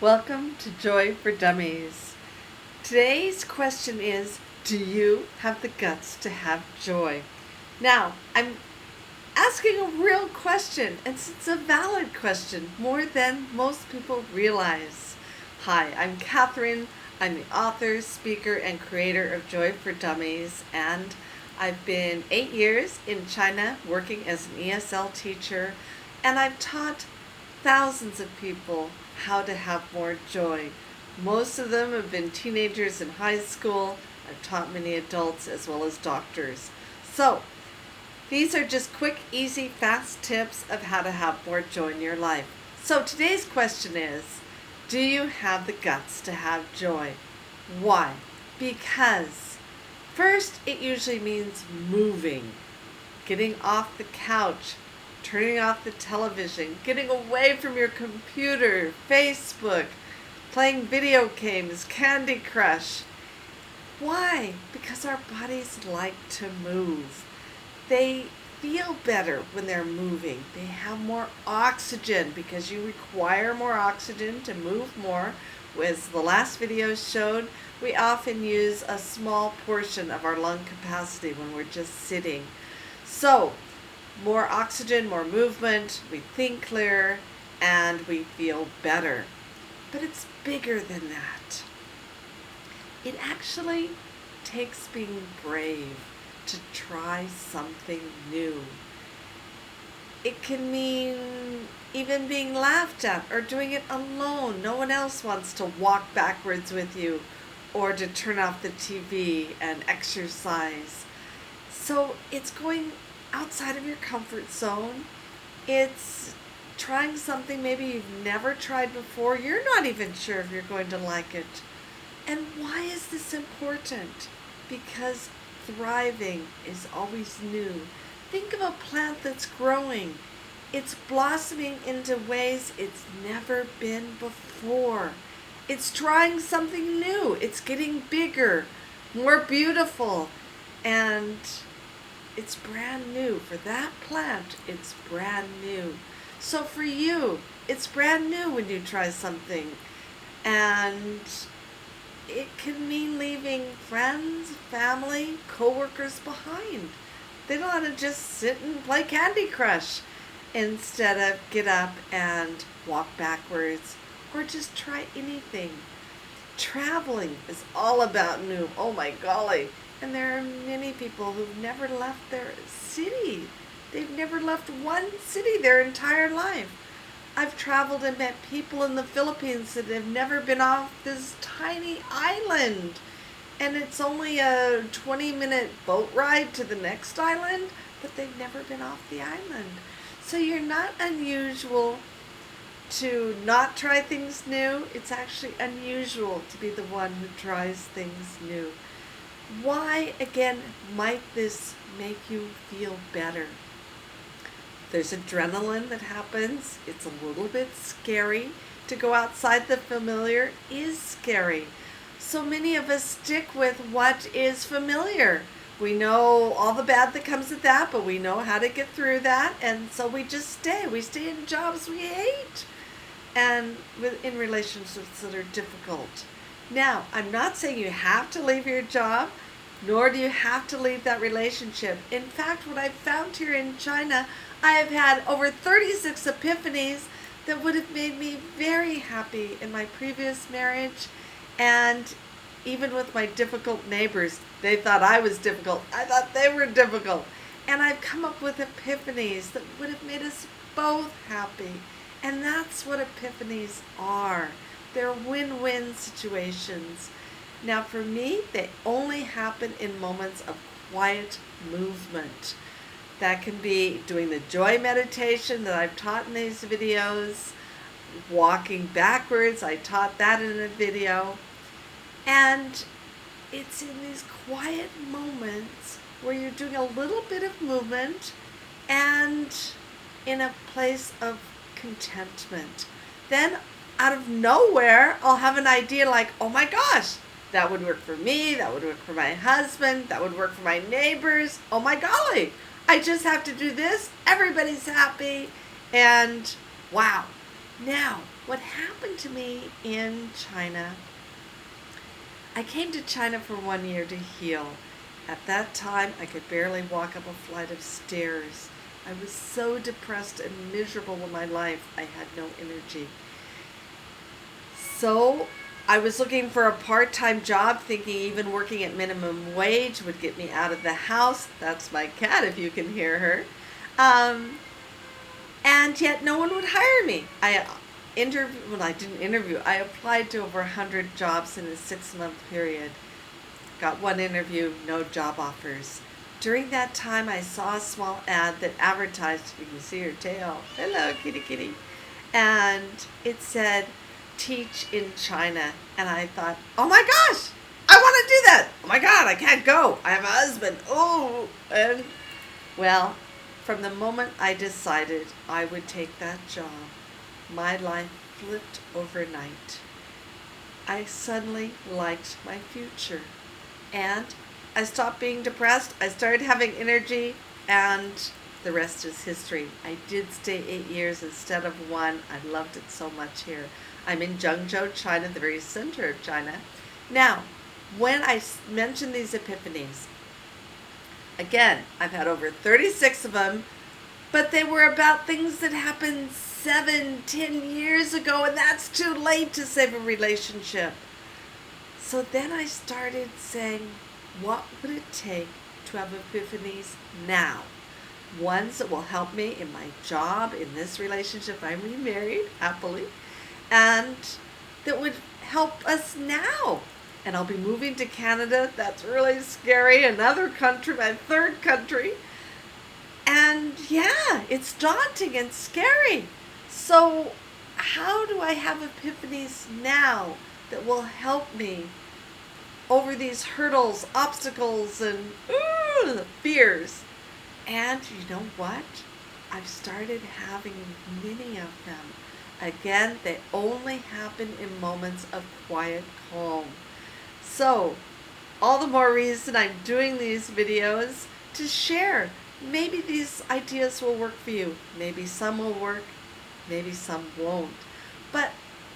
Welcome to Joy for Dummies. Today's question is, do you have the guts to have joy? Now, I'm asking a real question, and it's a valid question, more than most people realize. Hi, I'm Catherine. I'm the author, speaker, and creator of Joy for Dummies, and I've been 8 years in China working as an ESL teacher, and I've taught thousands of people how to have more joy. Most of them have been teenagers in high school. I've taught many adults as well as doctors. So, these are just quick, easy, fast tips of how to have more joy in your life. So, today's question is, do you have the guts to have joy? Why? Because first, it usually means moving, getting off the couch, turning off the television, getting away from your computer, Facebook, playing video games, Candy Crush. Why? Because our bodies like to move. They feel better when they're moving. They have more oxygen because you require more oxygen to move more. As the last video showed, we often use a small portion of our lung capacity when we're just sitting. So, more oxygen, more movement, we think clearer, and we feel better. But it's bigger than that. It actually takes being brave to try something new. It can mean even being laughed at or doing it alone. No one else wants to walk backwards with you or to turn off the TV and exercise. So it's going outside of your comfort zone. It's trying something maybe you've never tried before. You're not even sure if you're going to like it. And why is this important? Because thriving is always new. Think of a plant that's growing. It's blossoming into ways it's never been before. It's trying something new. It's getting bigger, more beautiful, and it's brand new. For that plant, it's brand new. So for you, it's brand new when you try something. And it can mean leaving friends, family, coworkers behind. They don't want to just sit and play Candy Crush. Instead of get up and walk backwards or just try anything. Traveling is all about new. Oh my golly. And there are many people who've never left their city. They've never left one city their entire life. I've traveled and met people in the Philippines that have never been off this tiny island. And it's only a 20-minute boat ride to the next island, but they've never been off the island. So you're not unusual to not try things new. It's actually unusual to be the one who tries things new. Why, again, might this make you feel better? There's adrenaline that happens. It's a little bit scary. To go outside the familiar is scary. So many of us stick with what is familiar. We know all the bad that comes with that, but we know how to get through that, and so we just stay. We stay in jobs we hate and in relationships that are difficult. Now, I'm not saying you have to leave your job, nor do you have to leave that relationship. In fact, what I've found here in China, I have had over 36 epiphanies that would have made me very happy in my previous marriage, and even with my difficult neighbors. They thought I was difficult. I thought they were difficult. And I've come up with epiphanies that would have made us both happy. And that's what epiphanies are. They're win-win situations. Now for me, they only happen in moments of quiet movement. That can be doing the joy meditation that I've taught in these videos, walking backwards, I taught that in a video. And it's in these quiet moments where you're doing a little bit of movement and in a place of contentment. Then out of nowhere, I'll have an idea like, oh my gosh, that would work for me, that would work for my husband, that would work for my neighbors. Oh my golly, I just have to do this, everybody's happy, and wow. Now, what happened to me in China, I came to China for 1 year to heal. At that time, I could barely walk up a flight of stairs. I was so depressed and miserable with my life, I had no energy. So I was looking for a part-time job, thinking even working at minimum wage would get me out of the house. That's my cat, if you can hear her. And yet no one would hire me. I didn't interview. I applied to over 100 jobs in a 6-month period. Got one interview, no job offers. During that time, I saw a small ad that advertised, you can see her tail. Hello, kitty kitty. And it said, teach in China. And I thought, oh my gosh, I want to do that. Oh my God, I can't go. I have a husband. Oh, and well, from the moment I decided I would take that job, my life flipped overnight. I suddenly liked my future. And I stopped being depressed. I started having energy, and the rest is history. I did stay 8 years instead of 1. I loved it so much here. I'm in Zhengzhou, China, the very center of China. Now, when I mention these epiphanies, again, I've had over 36 of them, but they were about things that happened 7-10 years ago, and that's too late to save a relationship. So then I started saying, what would it take to have epiphanies now? Ones that will help me in my job, in this relationship. I'm remarried, happily, and that would help us now. And I'll be moving to Canada. That's really scary. Another country, my third country. And yeah, it's daunting and scary. So how do I have epiphanies now that will help me over these hurdles, obstacles, and fears? And you know what? I've started having many of them. Again, they only happen in moments of quiet calm. So, all the more reason I'm doing these videos to share. Maybe these ideas will work for you. Maybe some will work, maybe some won't. But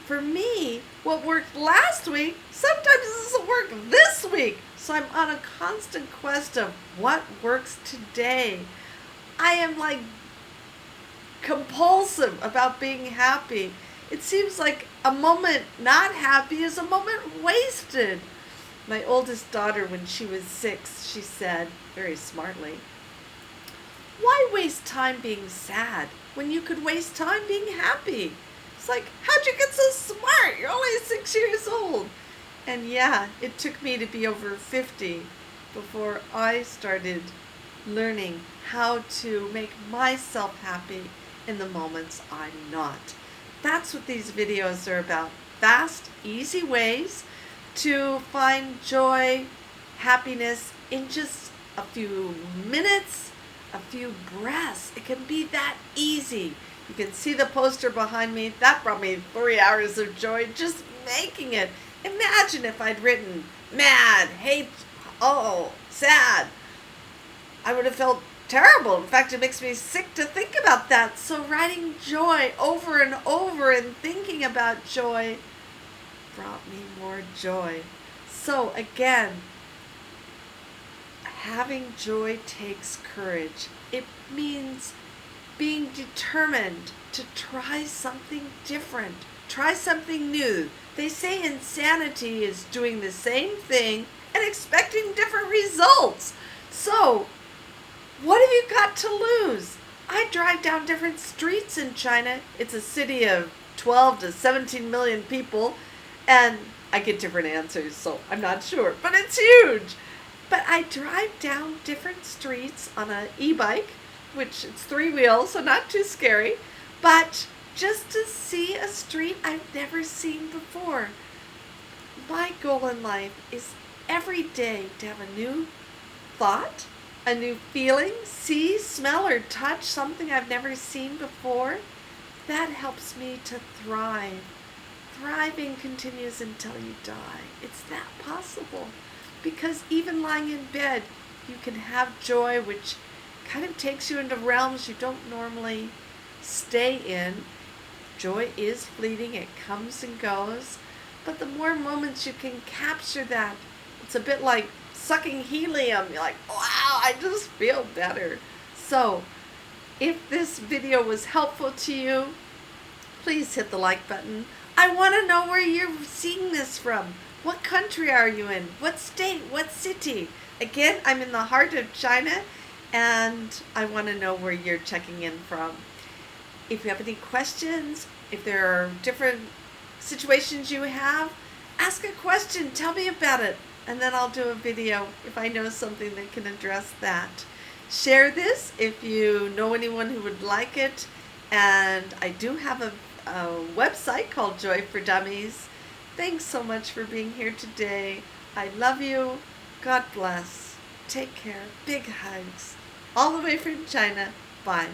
for me, what worked last week sometimes doesn't work this week. So I'm on a constant quest of what works today. I am like compulsive about being happy. It seems like a moment not happy is a moment wasted. My oldest daughter, when she was 6, she said, very smartly, why waste time being sad when you could waste time being happy? It's like, how'd you get so smart? You're only 6 years old. And yeah, it took me to be over 50 before I started learning how to make myself happy in the moments I'm not. That's what these videos are about. Fast, easy ways to find joy, happiness in just a few minutes, a few breaths. It can be that easy. You can see the poster behind me. That brought me 3 hours of joy just making it. Imagine if I'd written mad, hate, sad. I would have felt terrible. In fact, it makes me sick to think about that. So writing joy over and over and thinking about joy brought me more joy. So again, having joy takes courage. It means being determined to try something different, try something new. They say insanity is doing the same thing and expecting different results. So, what have you got to lose? I drive down different streets in China. It's a city of 12 to 17 million people, and I get different answers, so I'm not sure, but it's huge. But I drive down different streets on an e-bike, which it's 3 wheels, so not too scary, but just to see a street I've never seen before. My goal in life is every day to have a new thought, a new feeling, see, smell, or touch something I've never seen before. That helps me to thrive. Thriving continues until you die. It's that possible. Because even lying in bed, you can have joy, which kind of takes you into realms you don't normally stay in. Joy is fleeting, it comes and goes, but the more moments you can capture that, it's a bit like sucking helium. You're like, wow, I just feel better. So, if this video was helpful to you, please hit the like button. I want to know where you're seeing this from. What country are you in? What state? What city? Again, I'm in the heart of China, and I want to know where you're checking in from. If you have any questions, if there are different situations you have, ask a question. Tell me about it, and then I'll do a video if I know something that can address that. Share this if you know anyone who would like it. And I do have a website called Joy for Dummies. Thanks so much for being here today. I love you. God bless. Take care. Big hugs. All the way from China. Bye.